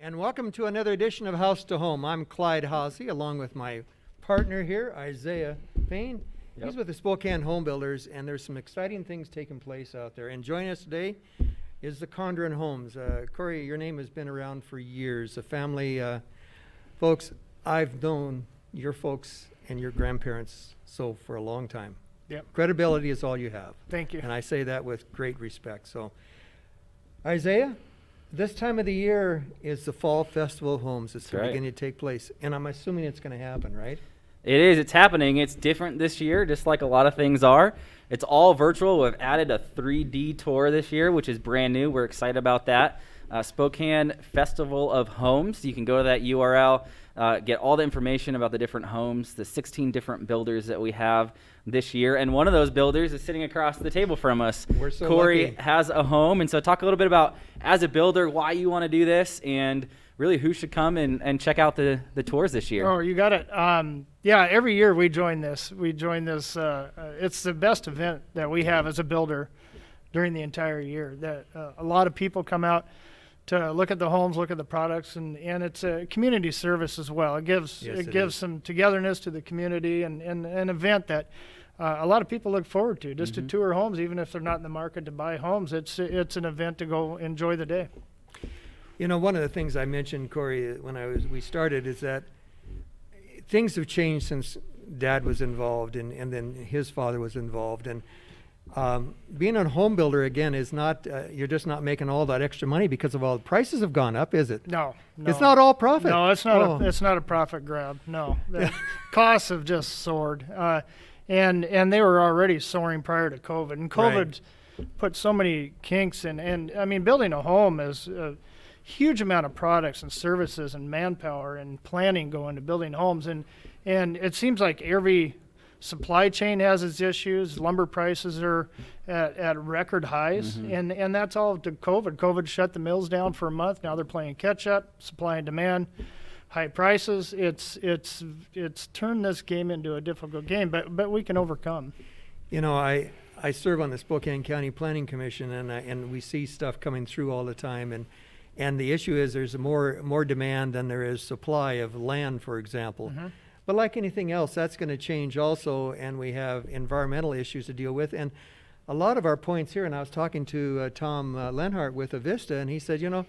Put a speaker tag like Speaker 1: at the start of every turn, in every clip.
Speaker 1: And welcome to another edition of House to Home. I'm Clyde Hosey, along with my partner here, Isaiah Payne.
Speaker 2: Yep.
Speaker 1: He's with the Spokane Home Builders, and there's some exciting things taking place out there. And joining us today is the Condron Homes. Corey, your name has been around for years. A family, folks, I've known your folks and your grandparents for a long time.
Speaker 3: Yep.
Speaker 1: Credibility is all you have.
Speaker 3: Thank you.
Speaker 1: And I say that with great respect. So, Isaiah, this time of the year is the Fall Festival of Homes. It's beginning to take place, and I'm assuming it's going to happen, right?
Speaker 2: It is. It's happening. It's different this year, just like a lot of things are. It's all virtual. We've added a 3D tour this year, which is brand new. We're excited about that. Spokane Festival of Homes. You can go to that URL, get all the information about the different homes, the 16 different builders that we have this year. And one of those builders is sitting across the table from us.
Speaker 1: We're so
Speaker 2: Corey
Speaker 1: lucky.
Speaker 2: has a home. And so talk a little bit about, as a builder, why you want to do this and really who should come and check out the tours this year.
Speaker 3: Oh, you got it. Yeah, every year we join this. It's the best event that we have as a builder during the entire year. That a lot of people come out to look at the homes, look at the products, and it's a community service as well. It gives some togetherness to the community and an event that a lot of people look forward to, just to tour homes, even if they're not in the market to buy homes. It's an event to go enjoy the day.
Speaker 1: You know, one of the things I mentioned, Corey, when we started, is that things have changed since Dad was involved and then his father was involved. And being a home builder, again, is not, you're just not making all that extra money because of all the prices have gone up, is it?
Speaker 3: No.
Speaker 1: It's not all profit.
Speaker 3: No, it's not. It's not a profit grab. No, the costs have just soared, and they were already soaring prior to COVID. And COVID put so many kinks in. And I mean, building a home is a huge amount of products and services and manpower and planning go into building homes. And it seems like every supply chain has its issues. Lumber prices are at record highs, and that's all to COVID. COVID shut the mills down for a month. Now they're playing catch up. Supply and demand, high prices. It's turned this game into a difficult game, but we can overcome.
Speaker 1: You know, I serve on the Spokane County Planning Commission, and we see stuff coming through all the time, and the issue is there's more demand than there is supply of land, for example. But like anything else, that's going to change also, and we have environmental issues to deal with. And a lot of our points here, and I was talking to Tom Lenhart with Avista, and he said, you know,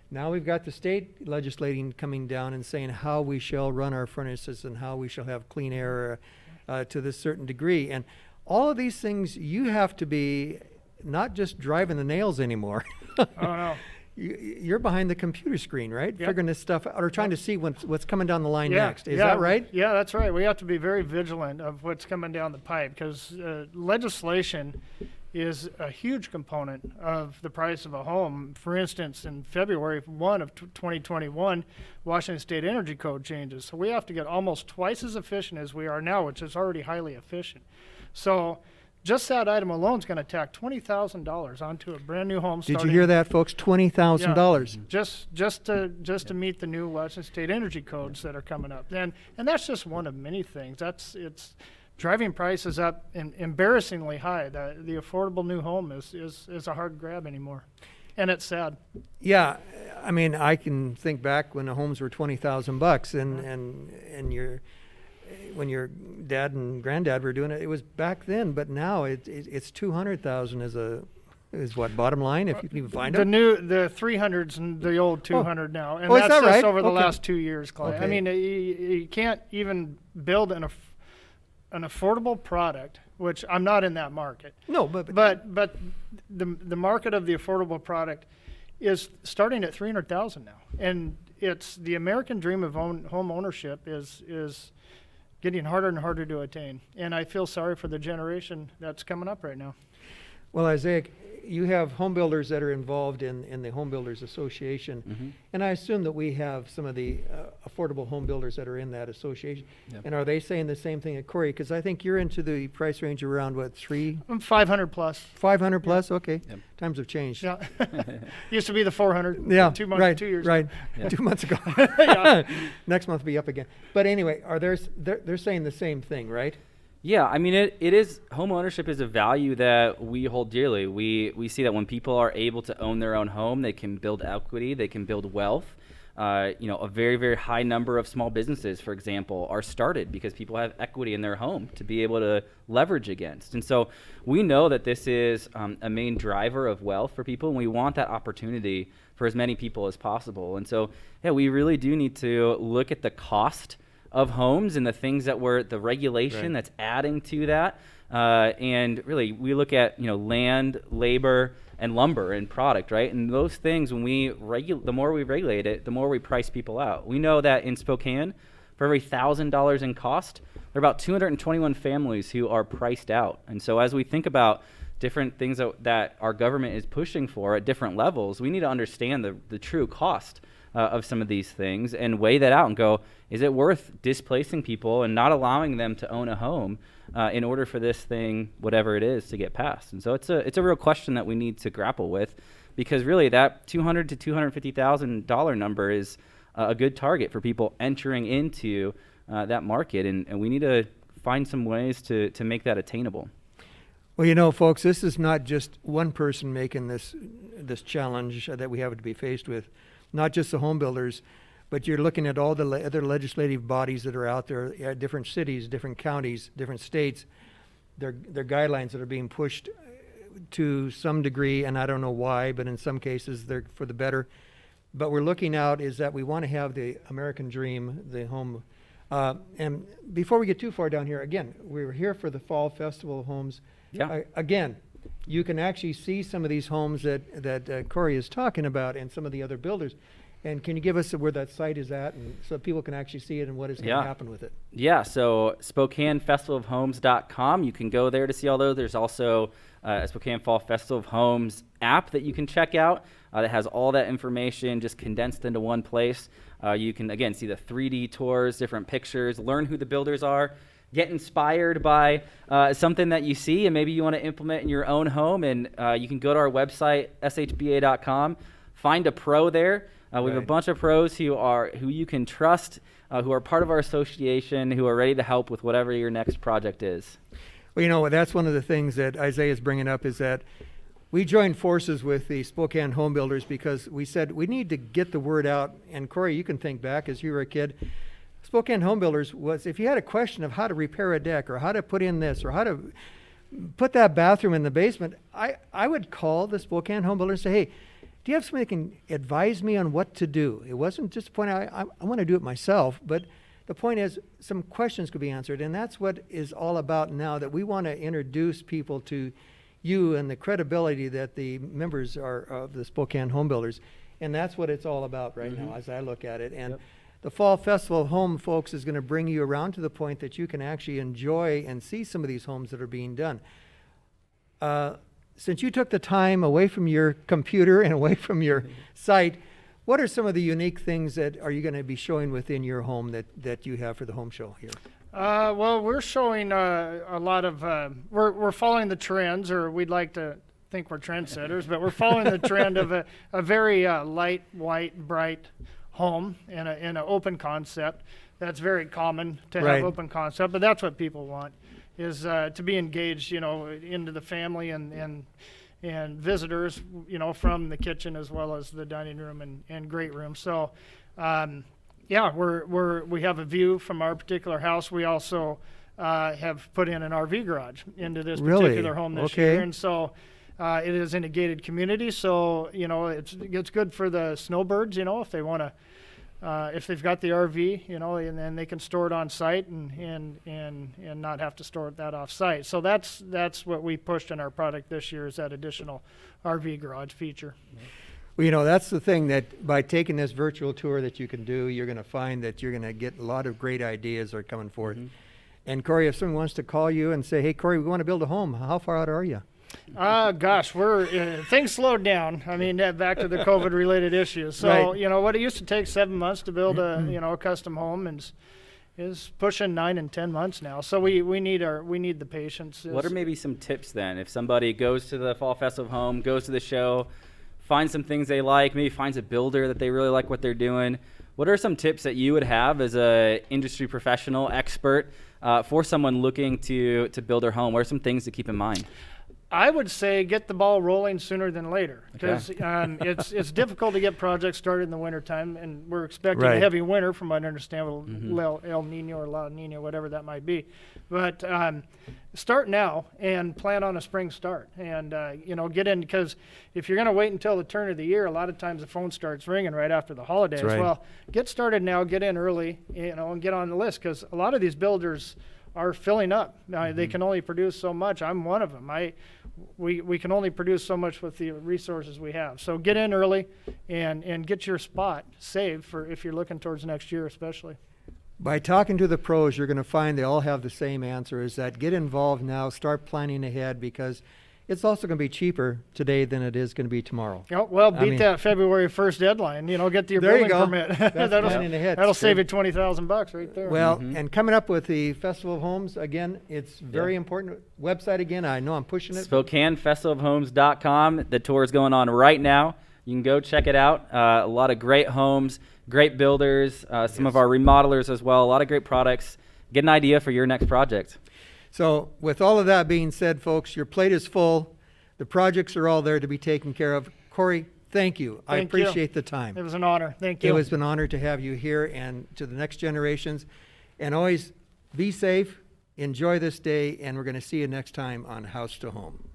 Speaker 1: now we've got the state legislating coming down and saying how we shall run our furnaces and how we shall have clean air to this certain degree. And all of these things, you have to be not just driving the nails anymore.
Speaker 3: Oh, no.
Speaker 1: You're behind the computer screen, right?
Speaker 3: Yep.
Speaker 1: Figuring this stuff out or trying to see what's coming down the line
Speaker 3: Yeah,
Speaker 1: next. Is that right?
Speaker 3: Yeah, that's right. We have to be very vigilant of what's coming down the pipe because legislation is a huge component of the price of a home. For instance, in February 1 of 2021, Washington State Energy Code changes. So we have to get almost twice as efficient as we are now, which is already highly efficient. So just that item alone is going to tack $20,000 onto a brand new home.
Speaker 1: Did you hear that, folks? $20,000.
Speaker 3: Just to meet the new Washington State energy codes that are coming up. And that's just one of many things. It's driving prices up embarrassingly high. The affordable new home is a hard grab anymore, and it's sad.
Speaker 1: Yeah, I mean, I can think back when the homes were $20,000, and when your dad and granddad were doing it, it was back then. But now it's 200,000 is what bottom line if you can even find them.
Speaker 3: The 300s and the old 200 now, and
Speaker 1: is
Speaker 3: that's
Speaker 1: that
Speaker 3: just
Speaker 1: right?
Speaker 3: over the
Speaker 1: Okay.
Speaker 3: last 2 years, Clyde.
Speaker 1: Okay.
Speaker 3: I mean, you can't even build an affordable product, which I'm not in that market.
Speaker 1: No, but
Speaker 3: the market of the affordable product is starting at 300,000 now, and it's the American dream of home ownership is getting harder and harder to attain. And I feel sorry for the generation that's coming up right now.
Speaker 1: Well, Isaiah, you have home builders that are involved in the Home Builders Association, and I assume that we have some of the affordable home builders that are in that association.
Speaker 2: Yep.
Speaker 1: And are they saying the same thing at Corey? Because I think you're into the price range around what,
Speaker 3: 500 plus.
Speaker 1: 500 plus? Okay,
Speaker 2: Yep.
Speaker 1: Times have changed.
Speaker 3: Yeah, used to be the 400.
Speaker 1: Yeah,
Speaker 3: 2 months,
Speaker 1: right,
Speaker 3: 2 years.
Speaker 1: right.
Speaker 2: Yeah.
Speaker 1: 2 months ago.
Speaker 3: Yeah.
Speaker 1: Next month will be up again. But anyway, they're saying the same thing, right?
Speaker 2: Yeah, I mean, it is, home ownership is a value that we hold dearly. We see that when people are able to own their own home, they can build equity, they can build wealth. A very, very high number of small businesses, for example, are started because people have equity in their home to be able to leverage against. And so we know that this is a main driver of wealth for people, and we want that opportunity for as many people as possible. And so, we really do need to look at the cost of homes and the things that the regulation that's adding to that. And really, we look at, land, labor, and lumber and product, right? And those things, when the more we regulate it, the more we price people out. We know that in Spokane, for every $1,000 in cost, there are about 221 families who are priced out. And so as we think about different things that our government is pushing for at different levels, we need to understand the true cost of some of these things and weigh that out and go, is it worth displacing people and not allowing them to own a home in order for this thing, whatever it is, to get passed? And so it's a real question that we need to grapple with, because really that $200,000 to $250,000 number is a good target for people entering into that market, and we need to find some ways to make that attainable.
Speaker 1: Well, folks, this is not just one person making this challenge that we have to be faced with, not just the home builders, but you're looking at all the other legislative bodies that are out there, different cities, different counties, different states. They're guidelines that are being pushed to some degree, and I don't know why, but in some cases they're for the better. But we're looking out is that we want to have the American dream, the home. And before we get too far down here, again, we're here for the Fall Festival of Homes.
Speaker 2: Yeah.
Speaker 1: Again, you can actually see some of these homes that Corey is talking about and some of the other builders. And can you give us where that site is at, and so people can actually see it and what is going to happen with it?
Speaker 2: Yeah, so SpokaneFestivalofHomes.com. You can go there to see all those. There's also a Spokane Fall Festival of Homes app that you can check out that has all that information just condensed into one place. You can, again, see the 3D tours, different pictures, learn who the builders are, get inspired by something that you see and maybe you want to implement in your own home. And you can go to our website, shba.com, find a pro there. We have a bunch of pros who you can trust, who are part of our association, who are ready to help with whatever your next project is.
Speaker 1: Well, that's one of the things that Isaiah is bringing up, is that we joined forces with the Spokane home builders because we said we need to get the word out. And Corey, you can think back as you were a kid. Spokane home builders was, if you had a question of how to repair a deck or how to put in this or how to put that bathroom in the basement, I would call the Spokane home builder and say, hey, do you have somebody that can advise me on what to do? It wasn't just a point, I want to do it myself, but the point is some questions could be answered. And that's what is all about now, that we want to introduce people to you and the credibility that the members are of the Spokane home builders. And that's what it's all about right now as I look at it. And the Fall Festival of Home, folks, is going to bring you around to the point that you can actually enjoy and see some of these homes that are being done. Since you took the time away from your computer and away from your site, what are some of the unique things that are you going to be showing within your home that you have for the home show here?
Speaker 3: Well, we're showing a lot of, we're following the trends, or we'd like to think we're trendsetters, but we're following the trend of a very light, white, bright home in an open concept. That's very common to have open concept, but that's what people want, is to be engaged, into the family and visitors, from the kitchen as well as the dining room and great room. So, we have a view from our particular house. We also have put in an RV garage into this particular home this year, and so it is in a gated community. So it's good for the snowbirds, if they want to. If they've got the RV, and then they can store it on site and not have to store that off site. So that's what we pushed in our product this year, is that additional RV garage feature.
Speaker 1: Well, that's the thing, that by taking this virtual tour that you can do, you're going to find that you're going to get a lot of great ideas are coming forth. And Corey, if someone wants to call you and say, hey, Corey, we want to build a home, how far out are you?
Speaker 3: Gosh, things slowed down. I mean, back to the COVID-related issues. So, what it used to take 7 months to build a custom home is pushing 9 and 10 months now. So we need the patience.
Speaker 2: What are maybe some tips then? If somebody goes to the Fall Festival of Home, goes to the show, finds some things they like, maybe finds a builder that they really like what they're doing, what are some tips that you would have as a industry professional, expert, for someone looking to build their home? What are some things to keep in mind?
Speaker 3: I would say get the ball rolling sooner than later, because it's difficult to get projects started in the wintertime, and we're expecting a heavy winter from what I understand, El Nino or La Nina, whatever that might be. But start now and plan on a spring start, and get in, because if you're going to wait until the turn of the year, a lot of times the phone starts ringing right after the holidays.
Speaker 1: Right. Well,
Speaker 3: get started now, get in early, and get on the list, because a lot of these builders are filling up. They can only produce so much. I'm one of them. We can only produce so much with the resources we have. So get in early and get your spot saved for if you're looking towards next year, especially.
Speaker 1: By talking to the pros, you're going to find they all have the same answer, is that get involved now, start planning ahead, because it's also going to be cheaper today than it is going to be tomorrow.
Speaker 3: Oh, well, beat that February 1st deadline. Get your
Speaker 1: there
Speaker 3: building
Speaker 1: you go.
Speaker 3: permit.
Speaker 1: That's planning ahead.
Speaker 3: That'll save you $20,000 right there.
Speaker 1: Well, and coming up with the Festival of Homes, again, it's very important. Website again, I know I'm pushing it.
Speaker 2: SpokaneFestivalofHomes.com. The tour is going on right now. You can go check it out. A lot of great homes, great builders, some of our remodelers as well. A lot of great products. Get an idea for your next project.
Speaker 1: So with all of that being said, folks, your plate is full. The projects are all there to be taken care of. Corey, thank you. I appreciate the time.
Speaker 3: It was an honor. Thank you.
Speaker 1: It was an honor to have you here, and to the next generations. And always be safe, enjoy this day, and we're going to see you next time on House to Home.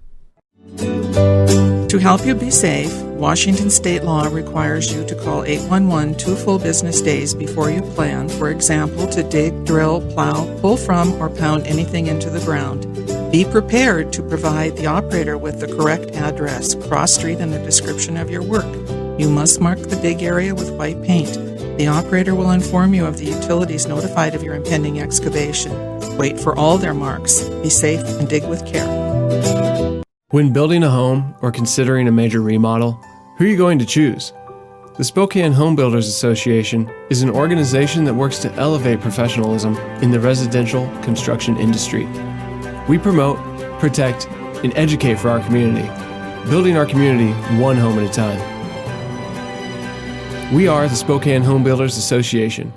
Speaker 4: To help you be safe, Washington state law requires you to call 811 2 full business days before you plan, for example, to dig, drill, plow, pull from, or pound anything into the ground. Be prepared to provide the operator with the correct address, cross street, and a description of your work. You must mark the dig area with white paint. The operator will inform you of the utilities notified of your impending excavation. Wait for all their marks. Be safe and dig with care.
Speaker 5: When building a home or considering a major remodel, who are you going to choose? The Spokane Home Builders Association is an organization that works to elevate professionalism in the residential construction industry. We promote, protect, and educate for our community, building our community one home at a time. We are the Spokane Home Builders Association.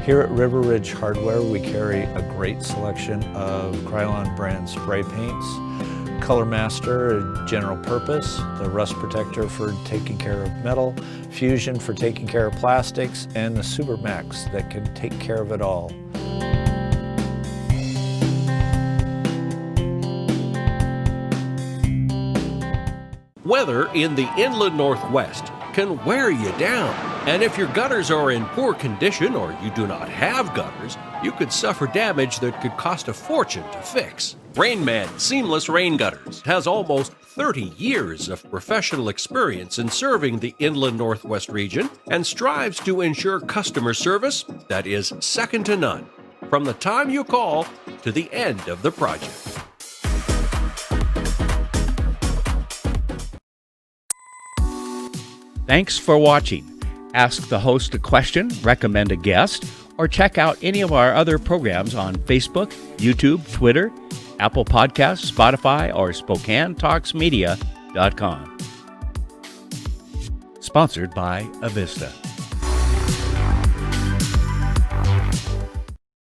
Speaker 6: Here at River Ridge Hardware, we carry a great selection of Krylon brand spray paints, Color Master, general purpose, the Rust Protector for taking care of metal, Fusion for taking care of plastics, and the Supermax that can take care of it all.
Speaker 7: Weather in the inland Northwest can wear you down. And if your gutters are in poor condition or you do not have gutters, you could suffer damage that could cost a fortune to fix. Rainman Seamless Rain Gutters has almost 30 years of professional experience in serving the inland Northwest region and strives to ensure customer service that is second to none, from the time you call to the end of the project.
Speaker 8: Thanks for watching. Ask the host a question, recommend a guest, or check out any of our other programs on Facebook, YouTube, Twitter, Apple Podcasts, Spotify, or SpokaneTalksMedia.com. Sponsored by Avista.